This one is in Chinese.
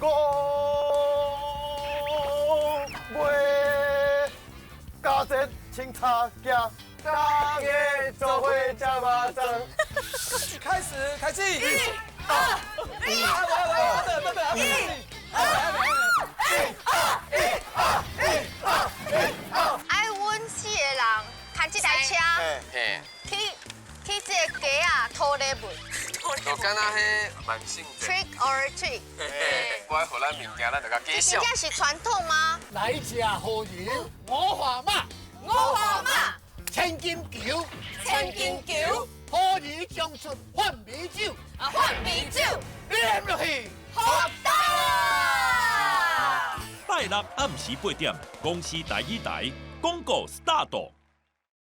我袂加这清茶行，大家做伙吃麻将。开始，开始。1、2、1、爱阮4个人开这台车，嘿，去这个街啊，讨礼物就敢若迄万圣节， ，trick or treat。我爱互咱物件，咱就甲介绍这真。正是传统吗？来吃好人，五花马，五花马，千金球，千金球，好人将出换美酒，换米酒，念落去。好大！拜六暗时8点，公司第1台广告 start。